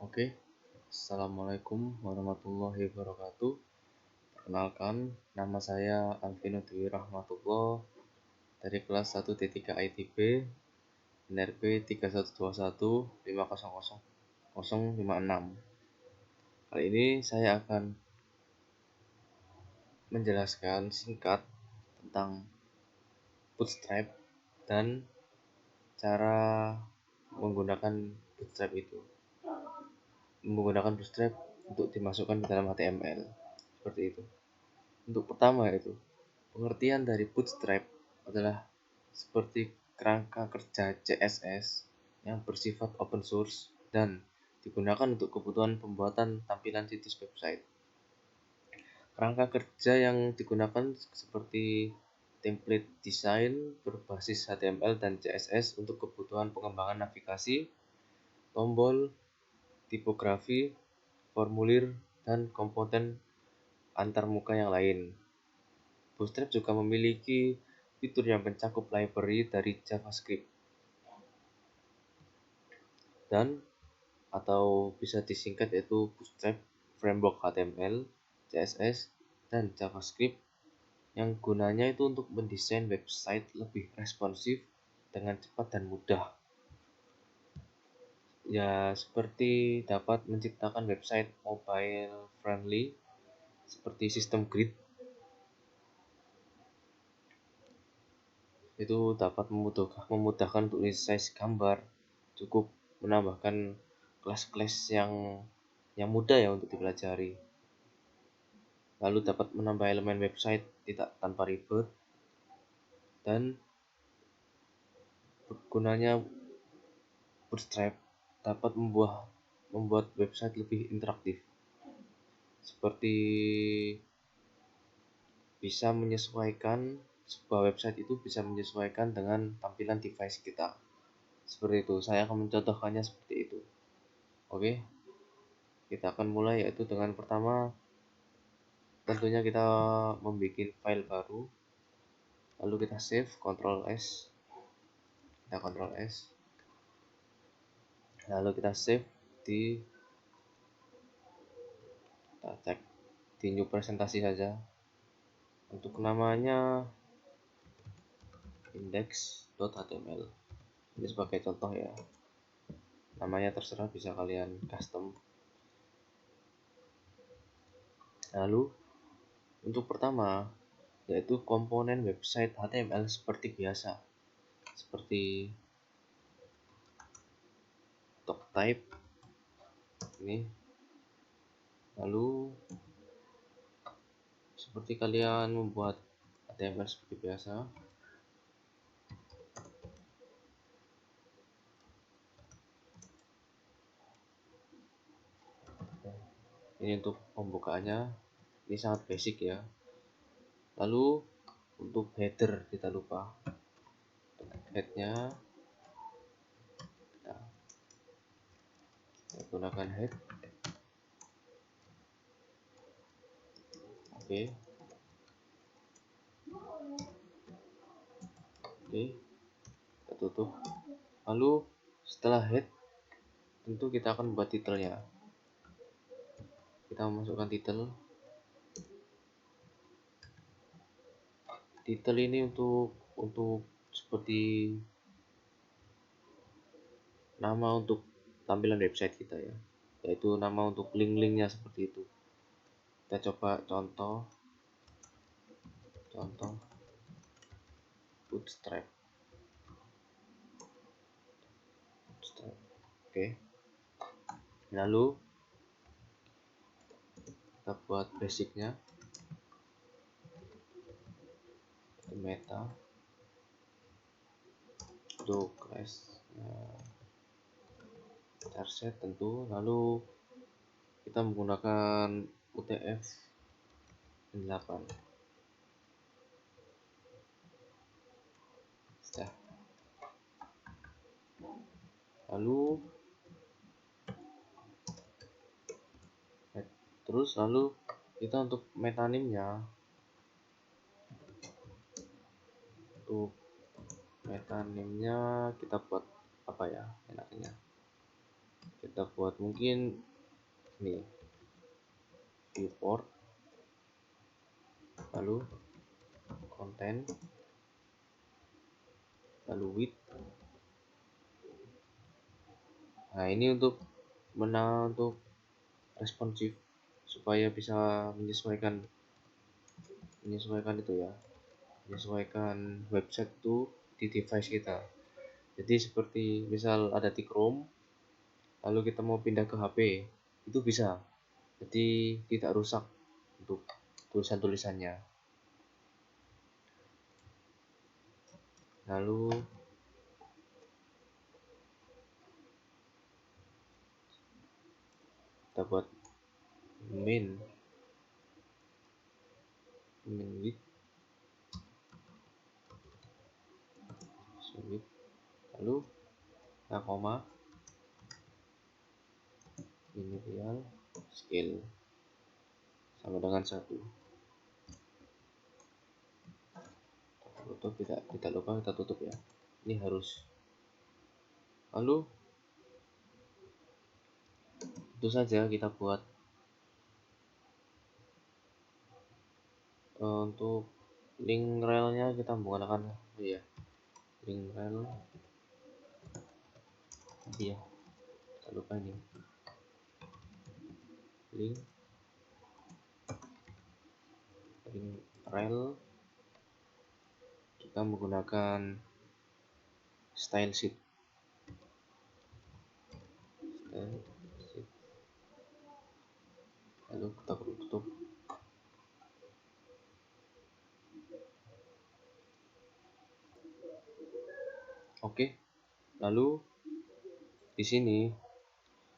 Oke, Assalamualaikum warahmatullahi wabarakatuh. Perkenalkan, nama saya Alvino Dwi Rahmatullah dari kelas 1D3 ITB, NRP 312150056. Kali ini saya akan menjelaskan singkat tentang bootstrap dan cara menggunakan bootstrap untuk dimasukkan ke dalam HTML seperti itu. Untuk pertama yaitu pengertian dari bootstrap adalah seperti kerangka kerja CSS yang bersifat open source dan digunakan untuk kebutuhan pembuatan tampilan situs website. Kerangka kerja yang digunakan seperti template desain berbasis HTML dan CSS untuk kebutuhan pengembangan navigasi, tombol, tipografi, formulir, dan komponen antarmuka yang lain. Bootstrap juga memiliki fitur yang mencakup library dari JavaScript dan atau bisa disingkat yaitu Bootstrap Framework HTML, CSS, dan JavaScript yang gunanya itu untuk mendesain website lebih responsif dengan cepat dan mudah. Ya, seperti dapat menciptakan website mobile friendly seperti sistem grid. Itu dapat memudahkan untuk resize gambar, cukup menambahkan kelas-kelas yang mudah ya untuk dipelajari. Lalu dapat menambah elemen website tidak tanpa ribet, dan gunanya Bootstrap dapat membuat website lebih interaktif, seperti sebuah website itu bisa menyesuaikan dengan tampilan device kita. Seperti itu, saya akan mencontohkannya seperti itu. Oke, kita akan mulai yaitu dengan pertama tentunya kita membuat file baru, lalu kita save, Ctrl S, lalu kita save kita cek di new presentasi saja. Untuk namanya index.html, ini sebagai contoh ya, namanya terserah, bisa kalian custom. Lalu untuk pertama yaitu komponen website HTML seperti biasa, seperti type ini. Lalu seperti kalian membuat HTML seperti biasa, ini untuk pembukaannya, ini sangat basic ya. Lalu untuk header kita lupa, headnya kita gunakan head. Oke, kita tutup. Lalu setelah head, tentu kita akan buat titelnya. Kita memasukkan titel ini untuk seperti nama untuk tampilan website kita ya, yaitu nama untuk link-linknya seperti itu. Kita coba contoh bootstrap. Oke, lalu kita buat basicnya, meta untuk class charset tentu. Lalu kita menggunakan UTF-8. Lalu kita untuk metanimnya, kita buat apa ya enaknya, kita kita buat mungkin ini viewport, lalu konten, lalu width. Nah ini untuk responsif supaya bisa menyesuaikan itu ya, menyesuaikan website itu di device kita. Jadi seperti misal ada di Chrome, lalu kita mau pindah ke HP, itu bisa. Jadi tidak rusak untuk tulisan-tulisannya. Lalu kita buat main width, lalu koma initial scale sama dengan 1. Tutup, tidak lupa kita tutup ya, ini harus. Lalu itu saja kita buat. Untuk link relnya kita menggunakan link rel, ya tak lupa ini link rel, kita menggunakan style sheet. Lalu kita tutup. Oke, lalu di sini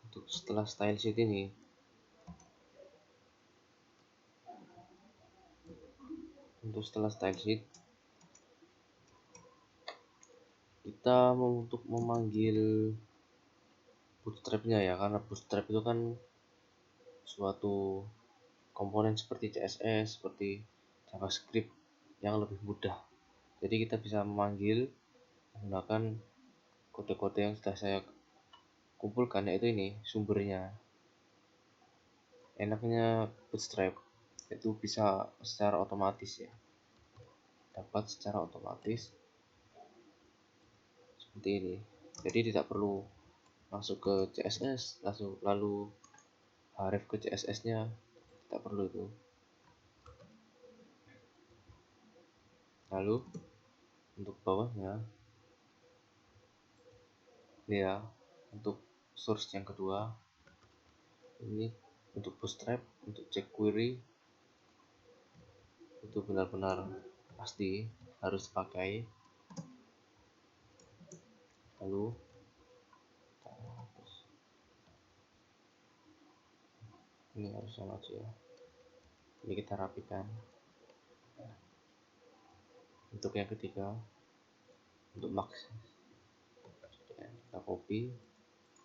untuk setelah style sheet ini, kita untuk memanggil bootstrapnya ya, karena bootstrap itu kan suatu komponen seperti CSS, seperti JavaScript yang lebih mudah. Jadi kita bisa memanggil menggunakan kode-kode yang sudah saya kumpulkan, yaitu ini sumbernya. Enaknya bootstrap itu bisa secara otomatis ya, dapat secara otomatis seperti ini. Jadi tidak perlu masuk ke CSS lalu href ke CSS nya, tidak perlu itu. Lalu untuk bawahnya ini ya, untuk source yang kedua ini untuk bootstrap, untuk cek query itu benar-benar pasti harus pakai. Lalu ini harus sama aja ya, ini kita rapikan. Untuk yang ketiga, untuk max kita copy,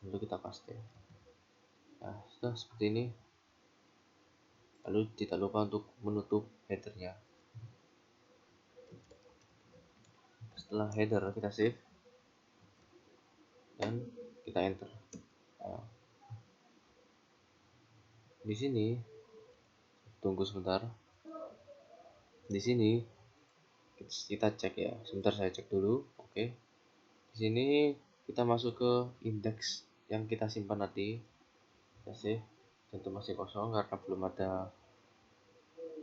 lalu kita paste. Nah sudah seperti ini. Lalu tidak lupa untuk menutup headernya. Setelah header kita save dan kita enter. Nah, di sini tunggu sebentar. Di sini kita cek ya. Sebentar saya cek dulu. Oke. Di sini kita masuk ke indeks yang kita simpan tadi. Kita save. Dan itu masih kosong karena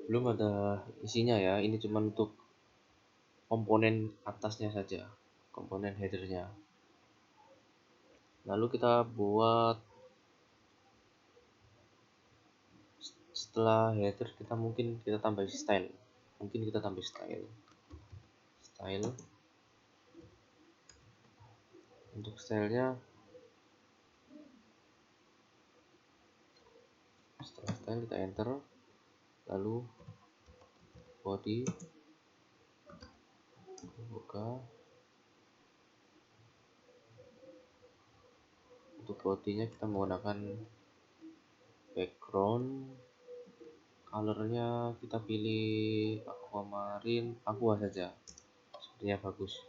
belum ada isinya ya. Ini cuma untuk komponen atasnya saja, komponen headernya. Lalu kita buat, setelah header kita tambah style. Style. Untuk stylenya, setelah style kita enter, lalu body buka. Untuk bodynya kita menggunakan background, colornya kita pilih aqua saja, sepertinya bagus.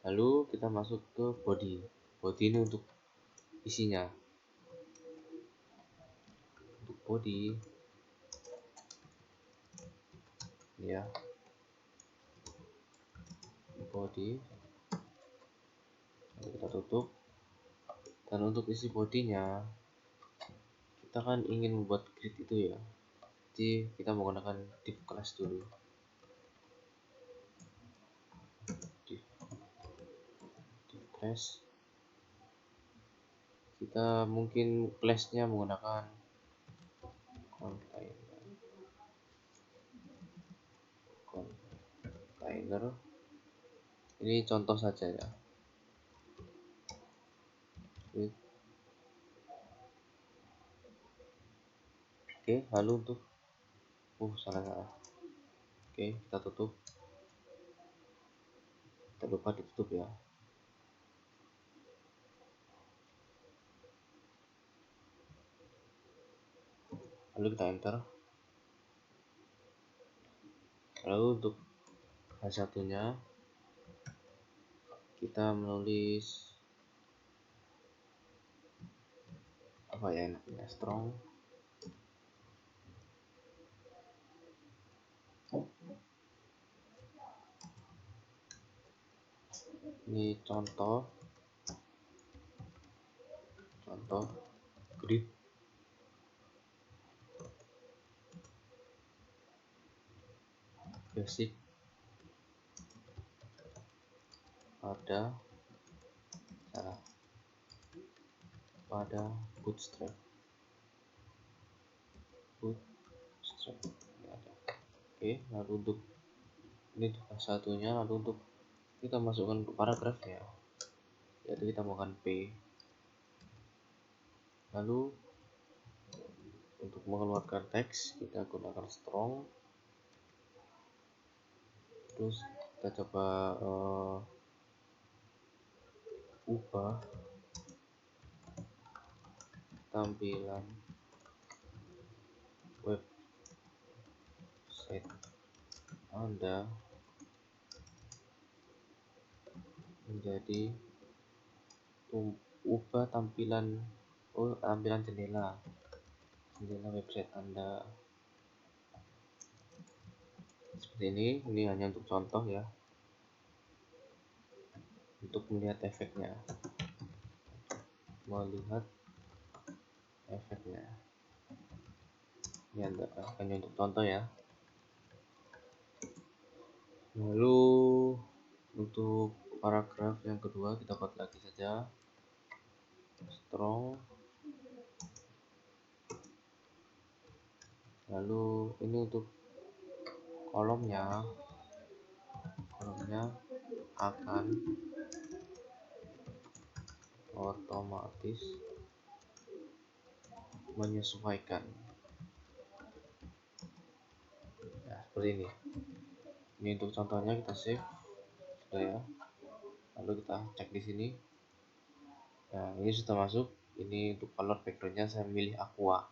Lalu kita masuk ke body ini untuk isinya. Untuk body ya, body kita tutup. Dan untuk isi bodinya, kita kan ingin membuat grid itu ya, jadi kita menggunakan div class dulu. Div class, kita mungkin classnya menggunakan container. Ini contoh saja ya. Oke, lalu untuk salah. Oke, kita tutup. Tak lupa ditutup ya. Lalu kita enter. Lalu untuk satunya kita menulis apa ya enaknya, strong. Ini contoh grid. Basic pada bootstrap ini ada. Oke, lalu untuk ini satunya. Lalu untuk kita masukkan ke paragraf ya, jadi kita menggunakan P. Lalu untuk mengeluarkan teks kita gunakan strong. Terus kita coba ubah tampilan website Anda menjadi ubah tampilan jendela website Anda seperti ini. Ini hanya untuk contoh ya, untuk melihat efeknya. Ini hanya untuk contoh ya. Lalu untuk paragraf yang kedua kita buat lagi saja strong. Lalu ini untuk kolomnya akan otomatis menyesuaikan ya, seperti ini. Ini untuk contohnya, kita save sudah ya. Lalu kita cek di sini. Nah, ini sudah masuk. Ini untuk color backgroundnya saya milih aqua.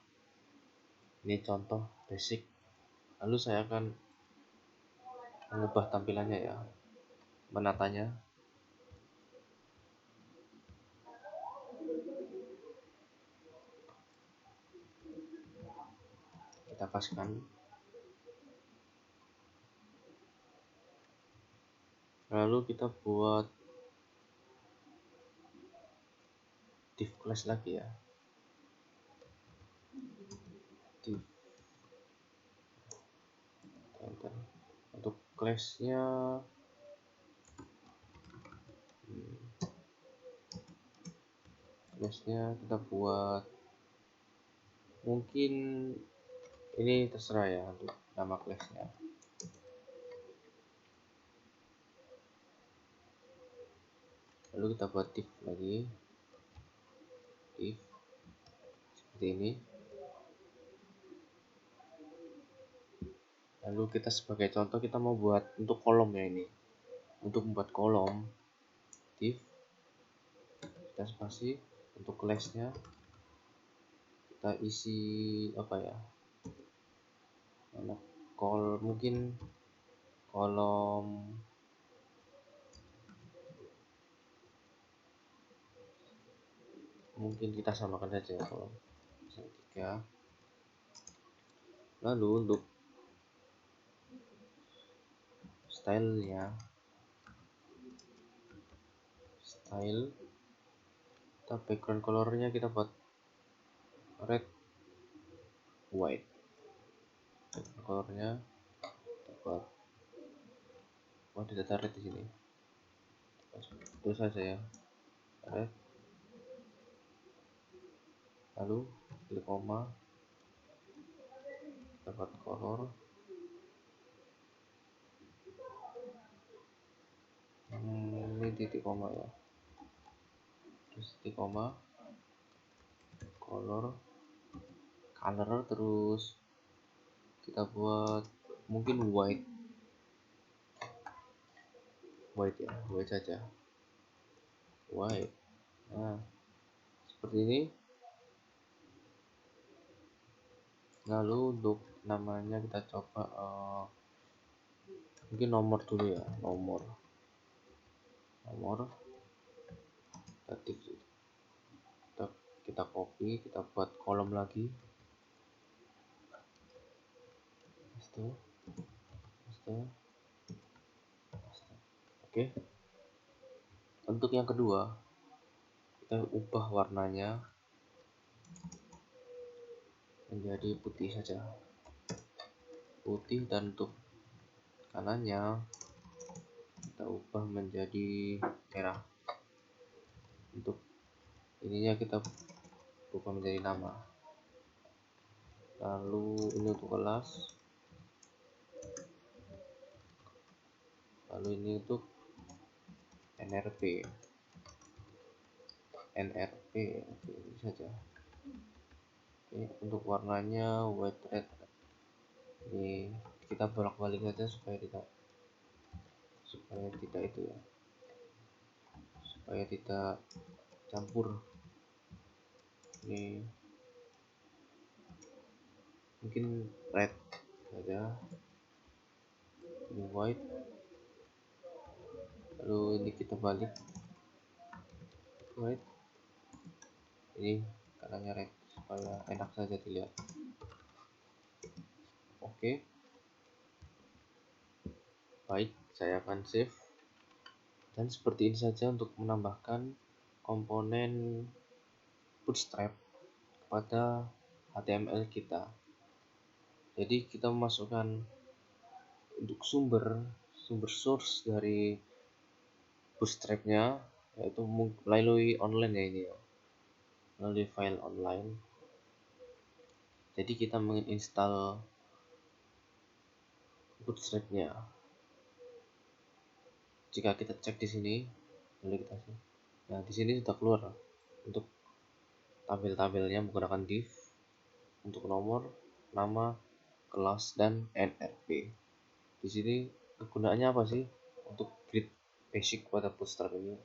Ini contoh basic. Lalu saya akan mengubah tampilannya ya, menatanya. Kita paskan. Lalu kita buat div class lagi ya. Div. Untuk classnya kita buat, mungkin ini terserah ya untuk nama classnya. Lalu kita buat div lagi, div seperti ini. Lalu kita sebagai contoh kita mau buat untuk kolom ya. Ini untuk membuat kolom, div kita spasi. Untuk classnya kita isi apa ya, mungkin kolom mungkin kita samakan saja kalau misalnya 3. Lalu untuk style kita background colornya kita buat red white. Background colornya kita buat di data red di sini. Itu saja ya, red. Lalu klik koma, dapat color. Ini titik koma ya, terus titik koma, color, terus kita buat mungkin white ya, white saja, white. Nah, seperti ini. Lalu untuk namanya kita coba mungkin nomor dulu ya, nomor ketik, kita copy, kita buat kolom lagi, paste. Oke. Untuk yang kedua, kita ubah warnanya menjadi putih saja, putih, dan untuk kanannya kita ubah menjadi merah. Untuk ininya kita ubah menjadi nama. Lalu ini untuk kelas, lalu ini untuk NRP. Oke, ini saja. Oke, untuk warnanya white red. Ini kita bolak-balik saja supaya tidak itu ya, supaya tidak campur. Ini mungkin red saja, ini white, lalu ini kita balik white, ini kanannya red supaya enak saja dilihat. Oke, baik, saya akan save. Dan seperti ini saja untuk menambahkan komponen bootstrap pada HTML kita. Jadi kita memasukkan untuk sumber source dari bootstrapnya, yaitu melalui online ya, ini ya, melalui file online. Jadi kita menginstal bootstrapnya. Jika kita cek di sini, nah di sini sudah keluar untuk tabel-tabelnya menggunakan div, untuk nomor, nama, kelas, dan NRP. Di sini kegunaannya apa sih? Untuk grid basic pada bootstrap ini,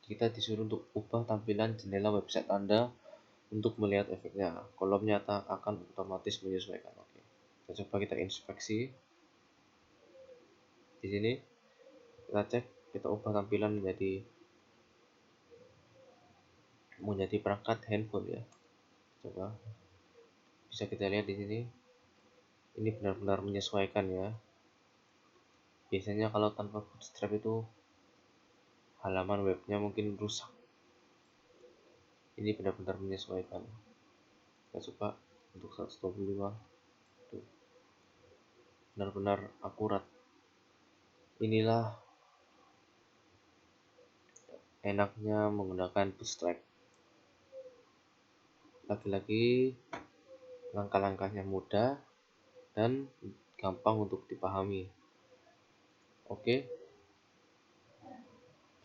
kita disuruh untuk ubah tampilan jendela website Anda untuk melihat efeknya. Kolomnya akan otomatis menyesuaikan. Oke, kita coba kita inspeksi. Di sini kita cek, kita ubah tampilan menjadi perangkat handphone ya. Coba bisa kita lihat di sini, ini benar-benar menyesuaikan ya. Biasanya kalau tanpa bootstrap itu halaman webnya mungkin rusak. Ini benar-benar menyesuaikan. Kita coba untuk 125, tuh benar-benar akurat. Inilah enaknya menggunakan bootstrap. Lagi-lagi langkah-langkahnya mudah dan gampang untuk dipahami. Oke,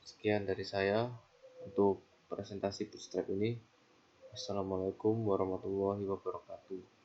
sekian dari saya untuk presentasi bootstrap ini. Assalamualaikum warahmatullahi wabarakatuh.